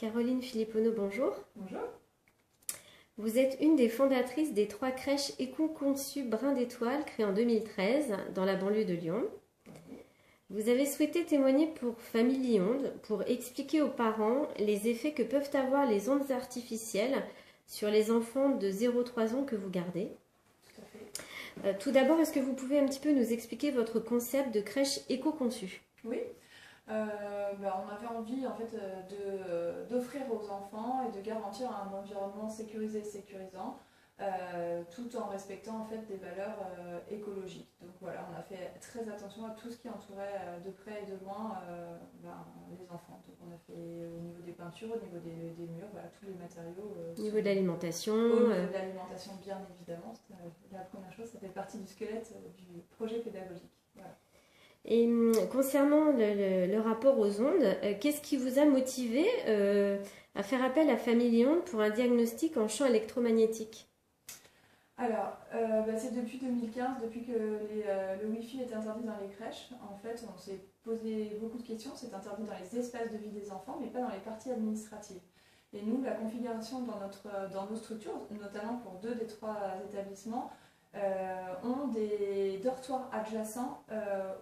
Caroline Filippono, bonjour. Bonjour. Vous êtes une des fondatrices des 3 crèches éco-conçues Brin d'Étoile créées en 2013 dans la banlieue de Lyon. Vous avez souhaité témoigner pour Family Onde pour expliquer aux parents les effets que peuvent avoir les ondes artificielles sur les enfants de 0-3 ans que vous gardez. Tout à fait. Tout d'abord, est-ce que vous pouvez un petit peu nous expliquer votre concept de crèche éco-conçue? Oui. On avait envie en fait d'offrir aux enfants et de garantir un environnement sécurisé et sécurisant, tout en respectant en fait des valeurs écologiques. Donc voilà, on a fait très attention à tout ce qui entourait de près et de loin les enfants. Donc on a fait au niveau des peintures, au niveau des murs, voilà, tous les matériaux. Au niveau de l'alimentation. Au niveau de l'alimentation, bien évidemment, la première chose, ça fait partie du squelette du projet pédagogique. Voilà. Et concernant le rapport aux ondes, qu'est-ce qui vous a motivé à faire appel à Family Onde pour un diagnostic en champ électromagnétique? Alors, c'est depuis 2015, depuis que le Wi-Fi est interdit dans les crèches. En fait, on s'est posé beaucoup de questions. C'est interdit dans les espaces de vie des enfants, mais pas dans les parties administratives. Et nous, la configuration dans nos structures, notamment pour 2 des 3 établissements, ont des dortoirs adjacents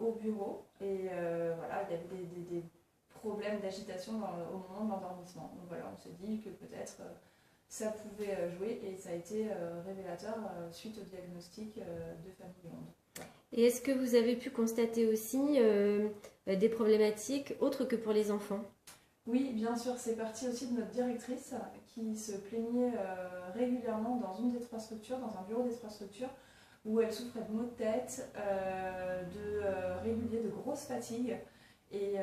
au bureau. Et voilà, il y avait des problèmes d'agitation au moment de l'endormissement. Donc voilà, on s'est dit que peut-être ça pouvait jouer et ça a été révélateur suite au diagnostic de Family Onde. Voilà. Et est-ce que vous avez pu constater aussi des problématiques autres que pour les enfants? Oui, bien sûr, c'est parti aussi de notre directrice qui se plaignait régulièrement dans une des 3 structures, dans un bureau des 3 structures, où elle souffrait de maux de tête, réguliers, de grosses fatigues. Et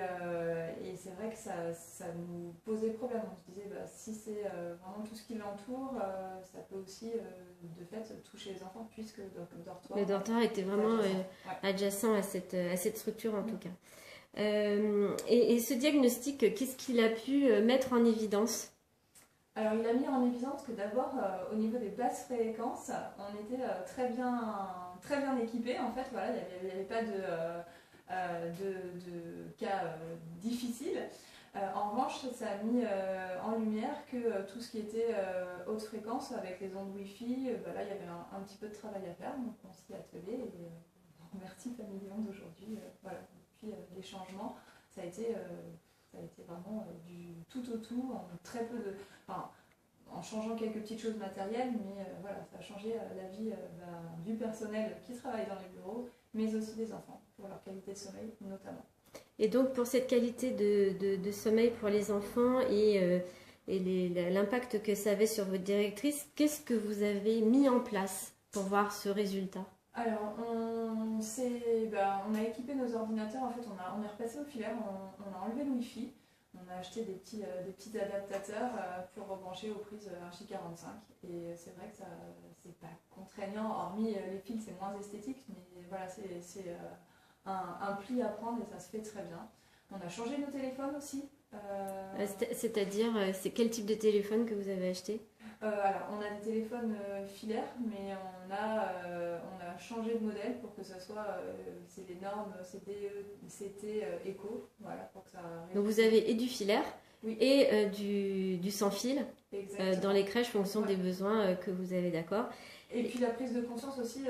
c'est vrai que ça nous posait problème. On se disait, si c'est vraiment tout ce qui l'entoure, ça peut aussi, de fait, toucher les enfants, puisque le dortoir... Le dortoir était vraiment adjacent à cette structure, en tout cas. Et ce diagnostic, qu'est-ce qu'il a pu mettre en évidence? Alors, il a mis en évidence que d'abord, au niveau des basses fréquences, on était très bien équipés. En fait, voilà, il n'y avait pas de cas difficiles. En revanche, ça a mis en lumière que tout ce qui était haute fréquence avec les ondes Wi-Fi, là, il y avait un petit peu de travail à faire. Donc, on s'y est attelé et on remercie Family Onde aujourd'hui. Voilà. Puis les changements, ça a été vraiment du tout au tout, en changeant quelques petites choses matérielles, mais voilà, ça a changé la vie du personnel qui travaille dans les bureaux, mais aussi des enfants, pour leur qualité de sommeil notamment. Et donc pour cette qualité de sommeil pour les enfants et l'impact que ça avait sur votre directrice, qu'est-ce que vous avez mis en place pour voir ce résultat? Alors, on a équipé nos ordinateurs, en fait, on est repassé au filaire, on a enlevé le Wi-Fi, on a acheté des petits adaptateurs pour rebrancher aux prises RJ45. Et c'est vrai que c'est pas contraignant, hormis les fils, c'est moins esthétique, mais voilà, c'est un pli à prendre et ça se fait très bien. On a changé nos téléphones aussi. C'est-à-dire, c'est quel type de téléphone que vous avez acheté? Alors, on a des téléphones filaires, mais on a changé de modèle pour que ça soit, c'est les normes CT Eco, voilà, pour que ça... Donc vous avez et du filaire, oui, et du sans fil dans les crèches, fonction des besoins que vous avez, d'accord. Et puis la prise de conscience aussi,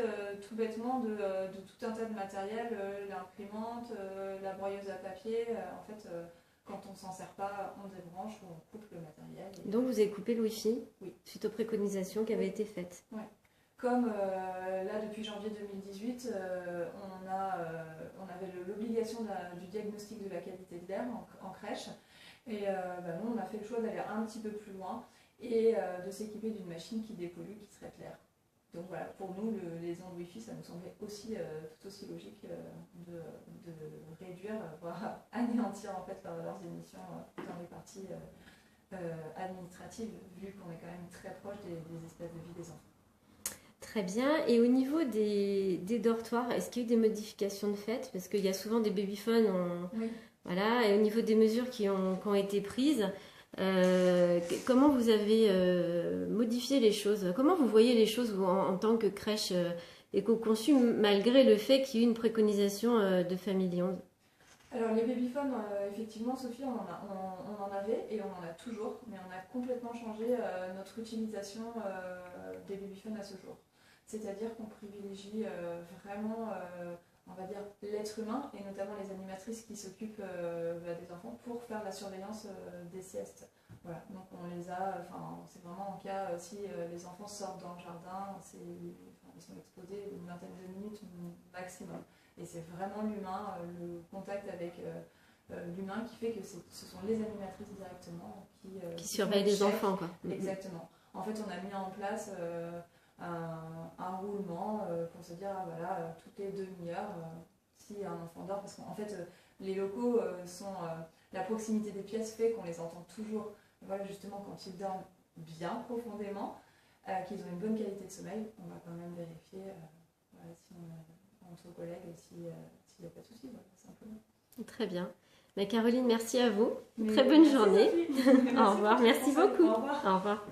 tout bêtement, de tout un tas de matériel, l'imprimante, la broyeuse à papier, en fait... Quand on ne s'en sert pas, on débranche ou on coupe le matériel. Donc vous avez coupé le Wi-Fi, oui, suite aux préconisations qui avaient été faites. Ouais. Comme là, depuis janvier 2018, on avait l'obligation du diagnostic de la qualité de l'air en crèche. Et nous, on a fait le choix d'aller un petit peu plus loin et de s'équiper d'une machine qui dépollue, qui traite l'air. Donc voilà, pour nous, les ondes Wi-Fi, ça nous semblait aussi tout aussi logique de réduire, voire anéantir en fait leurs émissions dans les parties administratives, vu qu'on est quand même très proche des espaces de vie des enfants. Très bien. Et au niveau des dortoirs, est-ce qu'il y a eu des modifications de fait? Parce qu'il y a souvent des babyphones, oui. Voilà, et au niveau des mesures qui ont été prises, comment vous avez modifié les choses? Comment vous voyez les choses vous, en tant que crèche éco-conçue, malgré le fait qu'il y ait eu une préconisation de Family Onde? Alors les babyphones, effectivement, Sophie, on en avait et on en a toujours, mais on a complètement changé notre utilisation des babyphones à ce jour. C'est-à-dire qu'on privilégie vraiment, on va dire, l'être humain et notamment les animatrices qui s'occupent des enfants pour faire la surveillance des siestes. Voilà, donc on les a, c'est vraiment en cas si les enfants sortent dans le jardin, ils sont exposés une vingtaine de minutes maximum. Et c'est vraiment l'humain, le contact avec l'humain qui fait que ce sont les animatrices directement qui surveillent les enfants, quoi. Exactement. En fait, on a mis en place un roulement pour se dire, ah, voilà, toutes les demi-heures, si un enfant dort, parce qu'en fait, les locaux sont... la proximité des pièces fait qu'on les entend toujours, voilà, justement, quand ils dorment bien profondément, qu'ils ont une bonne qualité de sommeil, on va quand même vérifier voilà, si entre collègues s'il n'y a pas de souci, voilà, simplement. Très bien. Mais Caroline, merci à vous. Très bonne journée. Au revoir. Merci beaucoup. Au revoir. Au revoir.